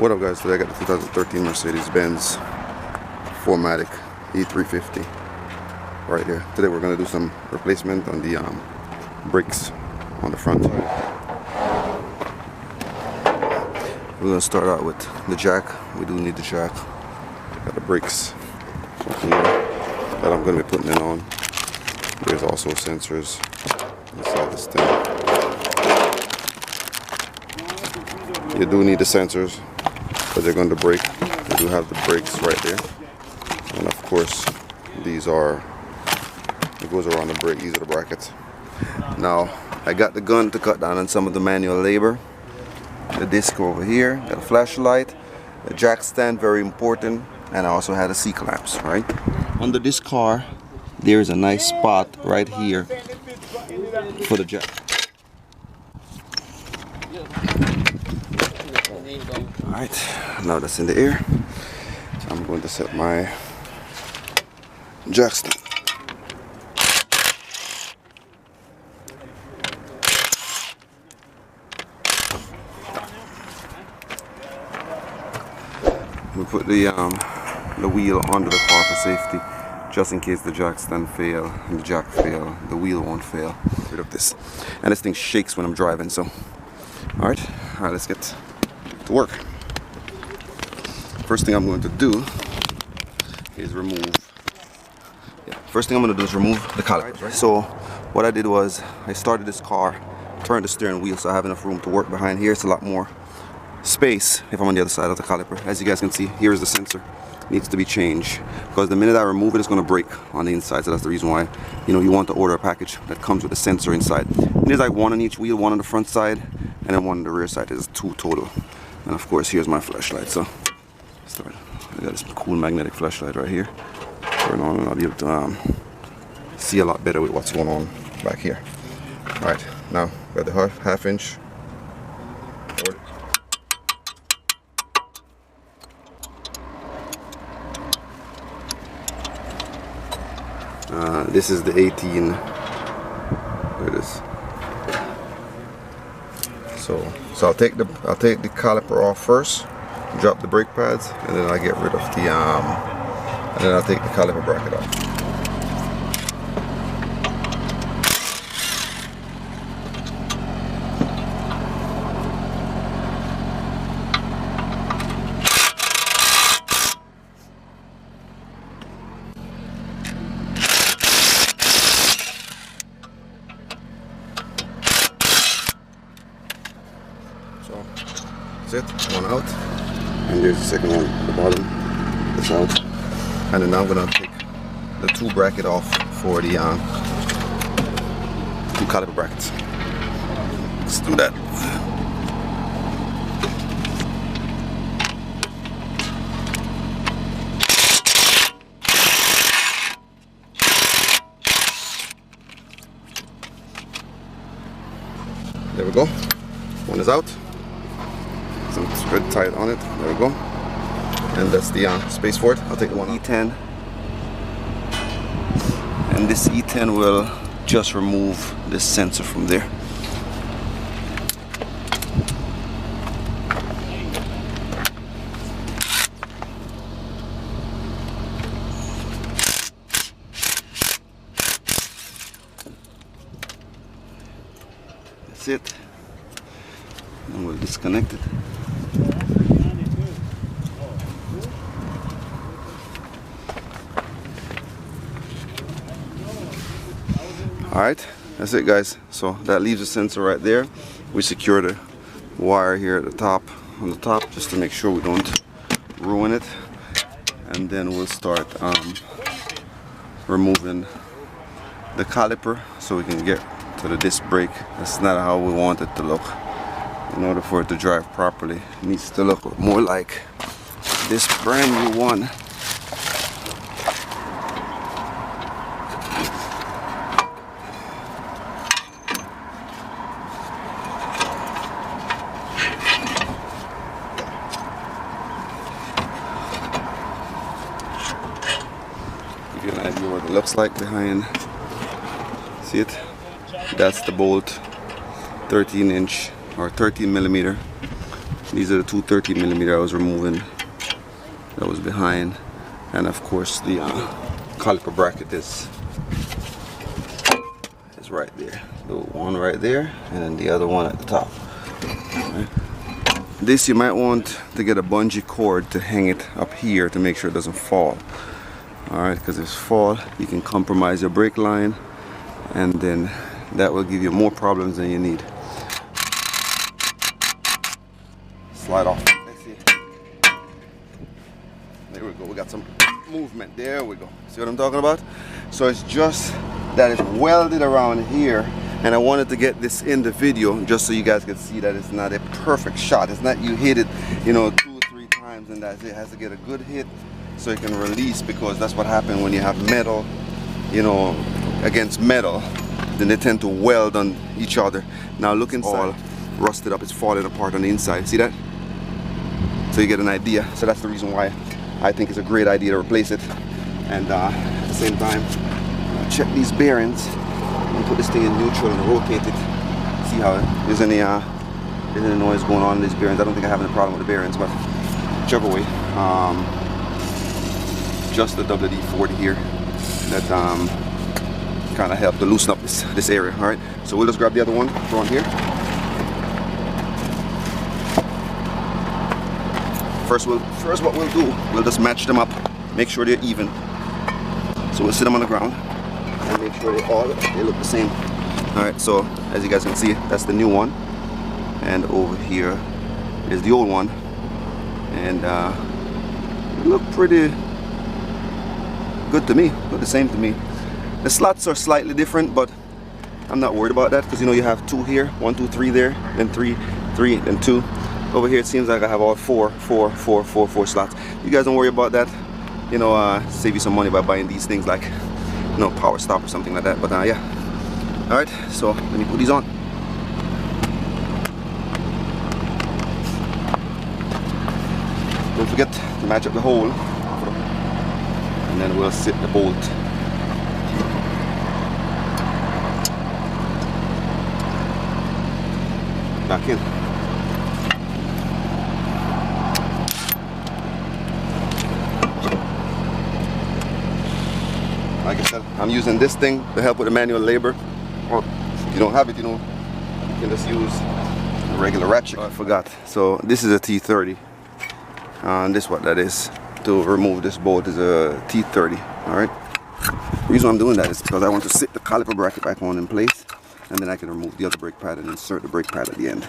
What up guys, today I got the 2013 Mercedes Benz 4MATIC E350 right here. Today we're going to do some replacement on the brakes on the front. We're going to start out with the jack. We do need the jack. Got the brakes here that I'm going to be putting it on. There's also sensors inside this thing. You do need the sensors because they're going to brake. You do have the brakes right there, and of course these are, it goes around the brake. These are the brackets. Now I got the gun to cut down on some of the manual labor. The disc over here, got a flashlight, the jack stand, very important, and I also had a C-clamps. Right under this car there's a nice spot right here for the jack. Alright, now that's in the air, so I'm going to set my jack stand. We put the wheel under the car for safety, just in case the jack stand fail and the jack fail, the wheel won't fail. Get rid of this, and this thing shakes when I'm driving. So, all right, let's get to work. First thing I'm going to do is remove. First thing I'm going to do is remove the calipers. Right? So what I did was I started this car, turned the steering wheel so I have enough room to work behind here. It's a lot more space if I'm on the other side of the caliper. As you guys can see, here is the sensor. It needs to be changed because the minute I remove it, it's going to break on the inside. So that's the reason why, you know, you want to order a package that comes with a sensor inside. And there's like one on each wheel, one on the front side, and then one on the rear side. There's two total. And of course, here's my flashlight. So start. I got this cool magnetic flashlight right here. Turn on, and I'll be able to see a lot better with what's going on back here. All right, now got the half inch. This is the 18. There it is. So I'll take the caliper off first, drop the brake pads, and then I get rid of the and then I'll take the caliper bracket off. So that's it, one out, and there's the second one at the bottom. That's out, and then now I'm gonna take the two bracket off for the two caliper brackets. Let's do that. There we go. One is out. Some thread tied on it. There we go. And that's the space for it. I'll take the one E10. And this E10 will just remove this sensor from there. That's it. And we'll disconnect it. Alright, that's it guys. So that leaves the sensor right there. We secure the wire here at the top, on the top, just to make sure we don't ruin it. And then we'll start removing the caliper so we can get to the disc brake. That's not how we want it to look. In order for it to drive properly, it needs to look more like this brand new one. Give you an idea what it looks like behind. See it? That's the bolt, 13 inch or 13 millimeter These are the two 13mm I was removing. That was behind, and of course the caliper bracket is right there. The one right there, and then the other one at the top. Right. This you might want to get a bungee cord to hang it up here to make sure it doesn't fall. Alright, because if it falls, you can compromise your brake line, and then that will give you more problems than you need. Slide off. Let's see. There we go. We got some movement. There we go. See what I'm talking about? So it's just that it's welded around here, and I wanted to get this in the video just so you guys can see that it's not a perfect shot. It's not you hit it, you know, 2 or 3 times and that's it. It has to get a good hit so it can release, because that's what happens when you have metal, you know, against metal. Then they tend to weld on each other. Now look inside. All rusted up. It's falling apart on the inside. See that? So you get an idea. So that's the reason why I think it's a great idea to replace it. And at the same time, check these bearings and put this thing in neutral and rotate it. See how there's any noise going on in these bearings. I don't think I have any problem with the bearings, but whichever way. Just the WD-40 here that kind of helped to loosen up this area. All right, so we'll just grab the other one from here. First what we'll do, we'll just match them up, make sure they're even. So we'll sit them on the ground and make sure they look the same. All right, so as you guys can see, that's the new one, and over here is the old one, and it look pretty good to me. Look the same to me. The slots are slightly different, but I'm not worried about that, because you know you have 2 here, 1, 2, 3 there, then 3, 3, then 2. Over here it seems like I have all 4 slots. You guys don't worry about that. You know, save you some money by buying these things like, you know, power stop or something like that. But yeah. All right, so let me put these on. Don't forget to match up the hole, and then we'll sit the bolt. Back in. Like I said, I'm using this thing to help with the manual labor. Or if you don't have it, you know, you can just use a regular ratchet. Oh, I forgot. So this is a T30. And this is what that is. To remove this bolt is a T30. Alright. The reason I'm doing that is because I want to sit the caliper bracket back on in place, and then I can remove the other brake pad and insert the brake pad at the end.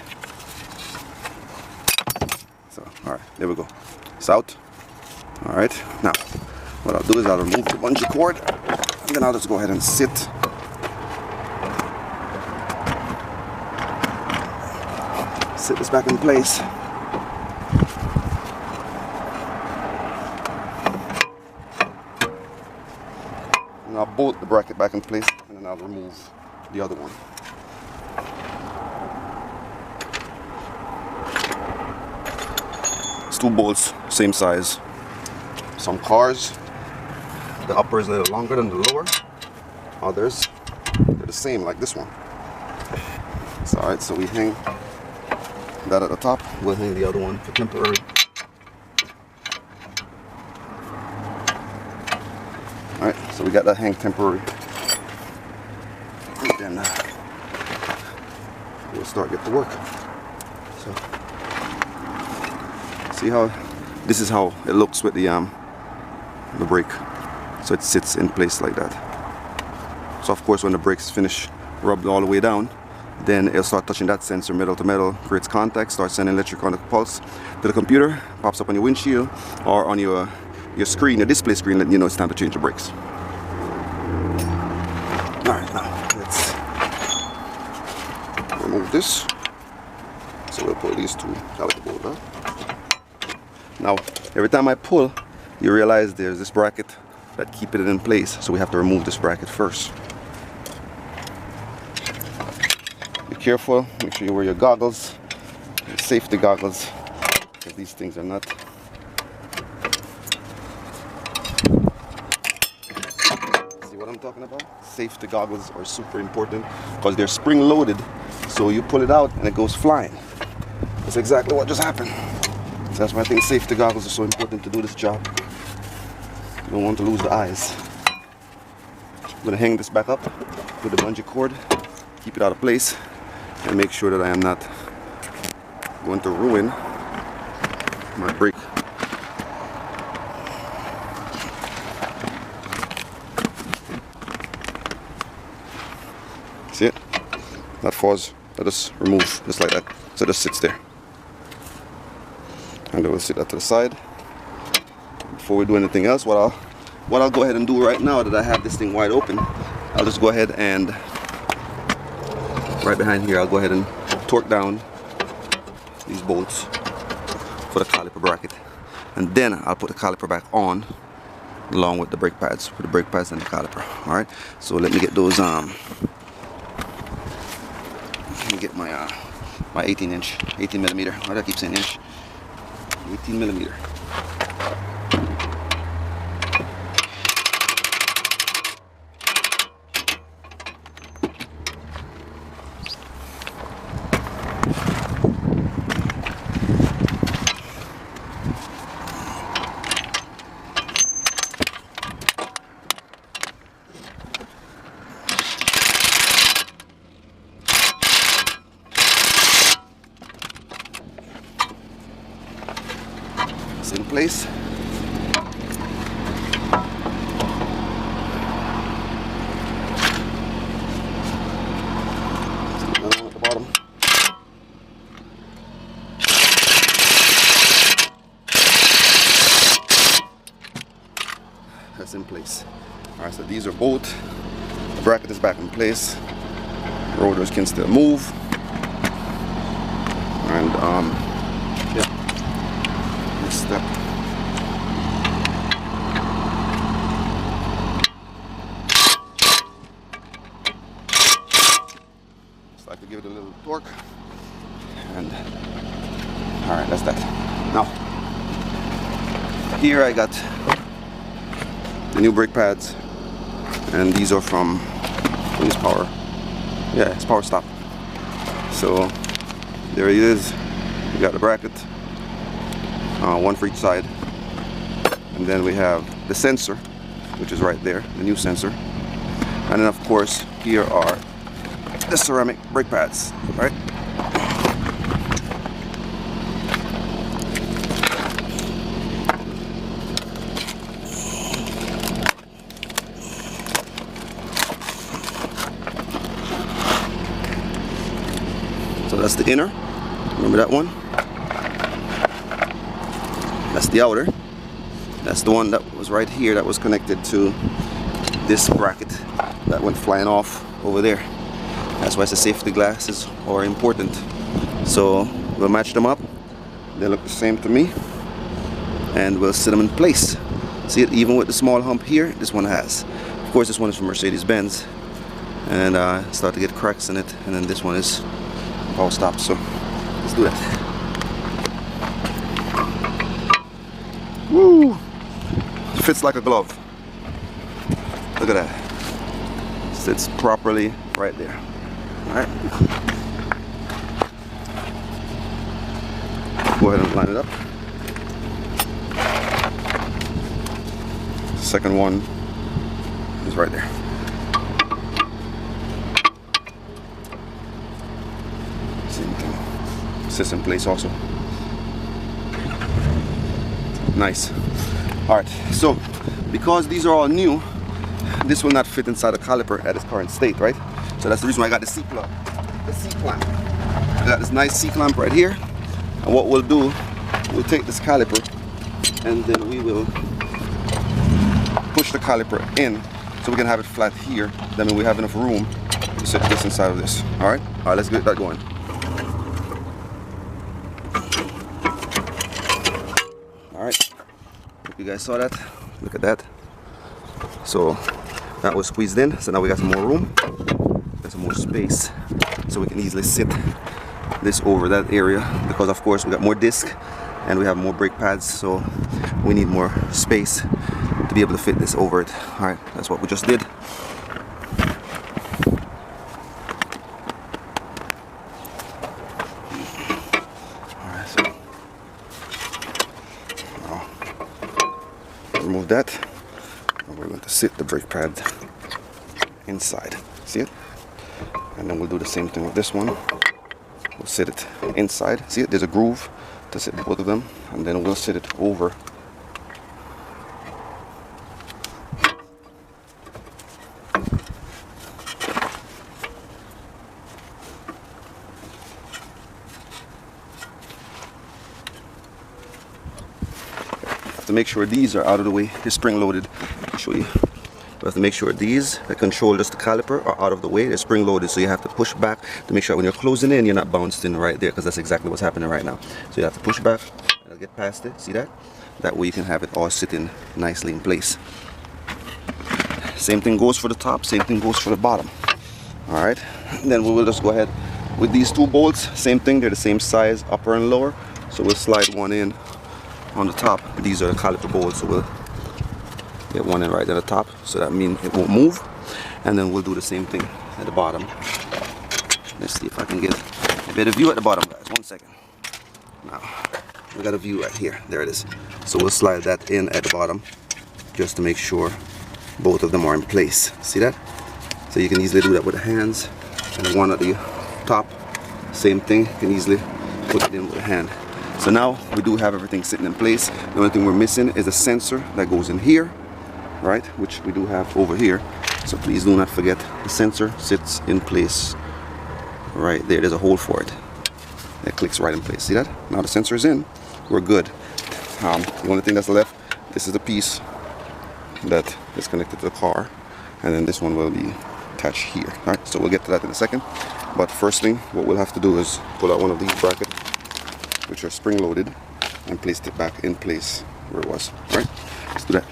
So, alright, there we go. It's out. Alright, now what I'll do is I'll remove the bungee cord, and then I'll just go ahead and sit. Sit this back in place. And I'll bolt the bracket back in place, and then I'll remove the other one. It's 2 bolts, same size. Some cars, the upper is a little longer than the lower. Others, they're the same, like this one. It's alright, so we hang that at the top. We'll hang the other one for temporary. Alright, so we got that hang temporary. And then we'll start get to work. So, see how this is how it looks with the brake. So it sits in place like that. So of course when the brake's finished rubbed all the way down, then it'll start touching that sensor metal to metal, creates contact, starts sending electrical pulse to the computer, pops up on your windshield or on your screen, your display screen, letting you know it's time to change the brakes. Alright, now let's remove this. So we'll pull these 2 out of the bolt. Now every time I pull, you realize there's this bracket that keeps it in place, so we have to remove this bracket first. Be careful, make sure you wear your goggles, your safety goggles, because these things are not. See what I'm talking about? Safety goggles are super important because they're spring loaded, so you pull it out and it goes flying. That's exactly what just happened. So that's why I think safety goggles are so important to do this job. You don't want to lose the eyes. I'm gonna hang this back up with the bungee cord, keep it out of place, and make sure that I am not going to ruin my brake. See it? That falls. That just remove just like that. So it just sits there. And then we'll sit that to the side. Before we do anything else, what I'll go ahead and do right now that I have this thing wide open, I'll just go ahead and right behind here, I'll go ahead and torque down these bolts for the caliper bracket, and then I'll put the caliper back on along with the brake pads, and the caliper. All right, so let me get those let me get my my 18 millimeter. Why do I keep saying inch? 18 millimeter. In place. At the bottom. That's in place. All right, so these are both. The bracket is back in place. Rotors can still move. And yeah. Step. Just like to give it a little torque, and all right, that's that. Now here I got the new brake pads, and these are from this power. Yeah, it's Power Stop. So there it is. We got the bracket. One for each side, and then we have the sensor, which is right there, the new sensor, and then of course here are the ceramic brake pads. Right? So that's the inner. Remember that one? That's the outer. That's the one that was right here that was connected to this bracket that went flying off over there. That's why the safety glasses are important. So we'll match them up. They look the same to me. And we'll sit them in place. See it, even with the small hump here, this one has. Of course, this one is from Mercedes Benz. And start to get cracks in it. And then this one is Power Stop. So let's do that. Woo! Fits like a glove. Look at that. Sits properly right there. Alright. Go ahead and line it up. Second one is right there. Same thing. Sits in place also. Nice. Alright, so because these are all new, this will not fit inside the caliper at its current state, right? So that's the reason why I got the C-clamp. The C-clamp. I got this nice C-clamp right here. And what we'll do, we'll take this caliper and then we will push the caliper in so we can have it flat here. Then we have enough room to set this inside of this. Alright? Alright, let's get that going. Alright, hope you guys saw that. Look at that. So that was squeezed in, so now we got some more room, got some more space, so we can easily sit this over that area, because of course we got more disc and we have more brake pads, so we need more space to be able to fit this over it. Alright, that's what we just did. that, and we're going to sit the brake pad inside. See it? And then we'll do the same thing with this one. We'll sit it inside. See it? There's a groove to sit both of them, and then we'll sit it over. To make sure these are out of the way. They're spring loaded. I'll show you. We have to make sure these that control just the caliper are out of the way. They're spring loaded, so you have to push back to make sure when you're closing in, you're not bounced in right there, because that's exactly what's happening right now. So you have to push back and get past it. See that? That way you can have it all sitting nicely in place. Same thing goes for the top. Same thing goes for the bottom. All right. And then we will just go ahead with these two bolts. Same thing. They're the same size, upper and lower. So we'll slide one in on the top. These are the caliper bolts, so we'll get one in right at the top, so that means it won't move. And then we'll do the same thing at the bottom. Let's see if I can get a better view at the bottom, guys. 1 second. Now we got a view right here. There it is. So we'll slide that in at the bottom just to make sure both of them are in place. See that? So you can easily do that with the hands. And the one at the top, same thing. You can easily put it in with the hand. So now we do have everything sitting in place. The only thing we're missing is a sensor that goes in here, right? Which we do have over here. So please do not forget, the sensor sits in place right there. There's a hole for it. It clicks right in place. See that? Now the sensor is in. We're good. The only thing that's left, this is the piece that is connected to the car, and then this one will be attached here. All right. So we'll get to that in a second. But first thing, what we'll have to do is pull out one of these brackets, which are spring loaded, and placed it back in place where it was. All right, let's do that.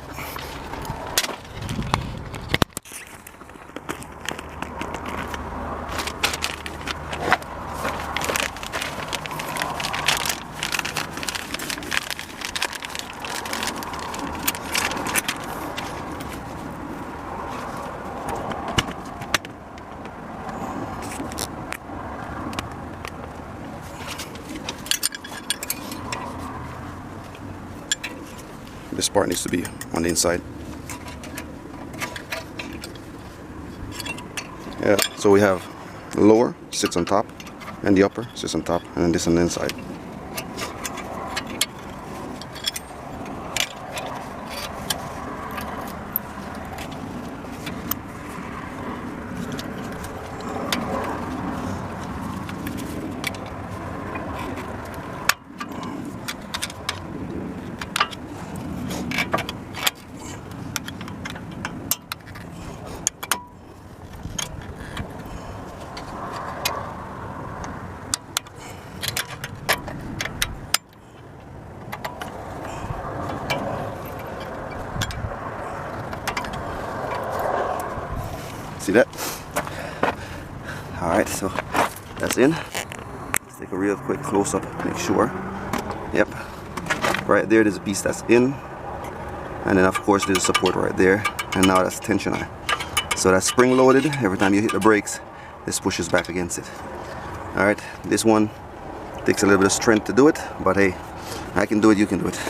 This part needs to be on the inside. Yeah, so we have the lower sits on top, and the upper sits on top, and then this on the inside. See that? Alright, so that's in. Let's take a real quick close-up, make sure. Yep. Right there's a piece that's in. And then of course there's a support right there. And now that's tension on. So that's spring loaded. Every time you hit the brakes, this pushes back against it. Alright, this one takes a little bit of strength to do it, but hey, I can do it, you can do it.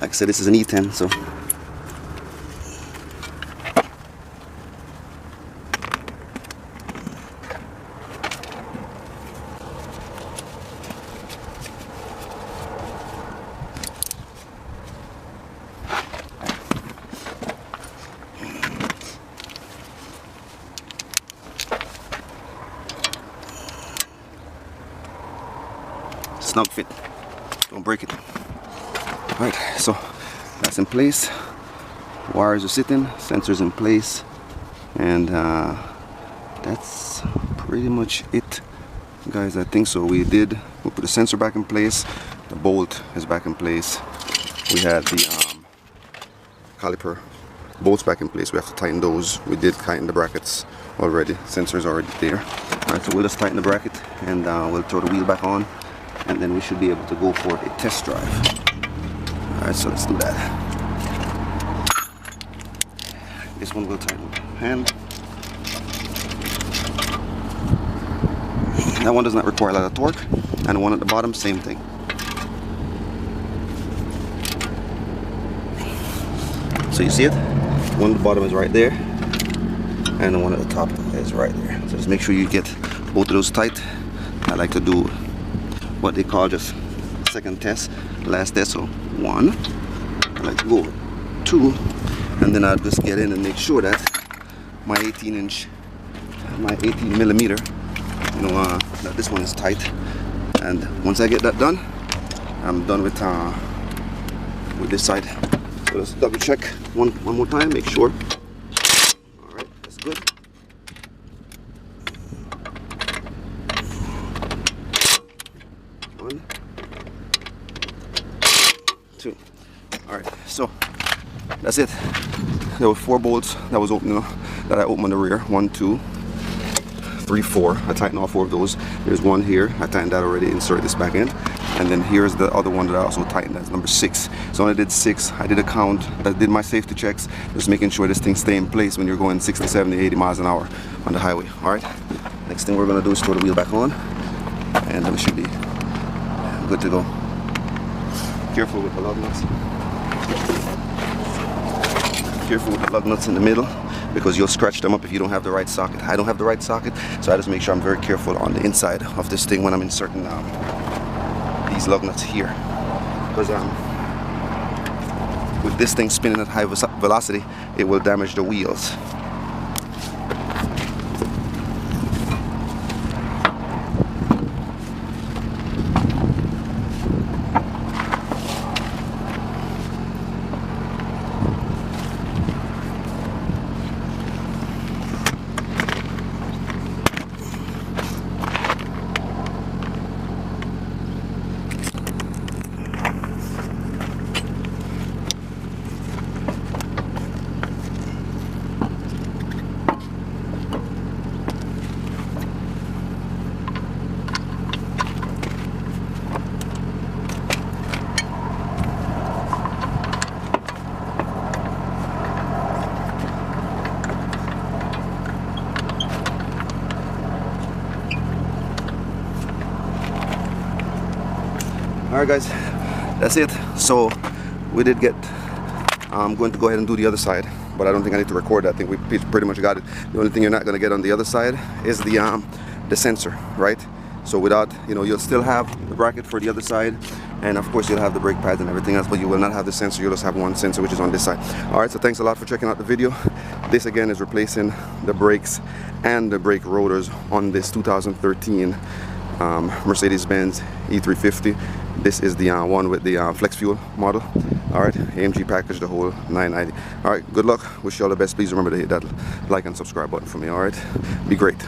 Like I said, this is an E10, so snug fit, don't break it. Alright, so that's in place. Wires are sitting, sensors in place, and that's pretty much it, guys. I think so. We put the sensor back in place, the bolt is back in place. We had the caliper bolts back in place. We have to tighten those. We did tighten the brackets already. Sensor's already there. Alright, so we'll just tighten the bracket and we'll throw the wheel back on, and then we should be able to go for a test drive. Alright, so let's do that. This one will tighten with hand. That one does not require a lot of torque, and the one at the bottom, same thing. So you see it? One at the bottom is right there, and the one at the top is right there. So just make sure you get both of those tight. I like to do what they call just second test, last test. So 1, I like to go over 2, and then I'll just get in and make sure that my 18 millimeter, that this one is tight. And once I get that done, I'm done with this side. So let's double check one more time, make sure. Alright, that's good. One, 2. Alright, so that's it. There were 4 bolts that was opening, that I opened on the rear. 1, 2, 3, 4. I tightened all 4 of those. There's one here. I tightened that already. Insert this back in. And then here's the other one that I also tightened. That's number 6. So when I did 6, I did a count. I did my safety checks, just making sure this thing stay in place when you're going 60, 70, 80 miles an hour on the highway. All right. Next thing we're gonna do is throw the wheel back on, and then we should be good to go. Careful with the lug nuts. Careful with the lug nuts in the middle, because you'll scratch them up if you don't have the right socket. I don't have the right socket, so I just make sure I'm very careful on the inside of this thing when I'm inserting these lug nuts here, because with this thing spinning at high velocity, it will damage the wheels. Alright guys, that's it. So we did get, I'm going to go ahead and do the other side, but I don't think I need to record that. I think we pretty much got it. The only thing you're not going to get on the other side is the sensor, right? So without, you'll still have the bracket for the other side, and of course you'll have the brake pads and everything else, but you will not have the sensor. You'll just have one sensor, which is on this side. Alright, so thanks a lot for checking out the video. This again is replacing the brakes and the brake rotors on this 2013 Mercedes Benz E350. This is the one with the flex fuel model. Alright, AMG package, the whole 990. Alright, good luck. Wish you all the best. Please remember to hit that like and subscribe button for me. Alright, be great.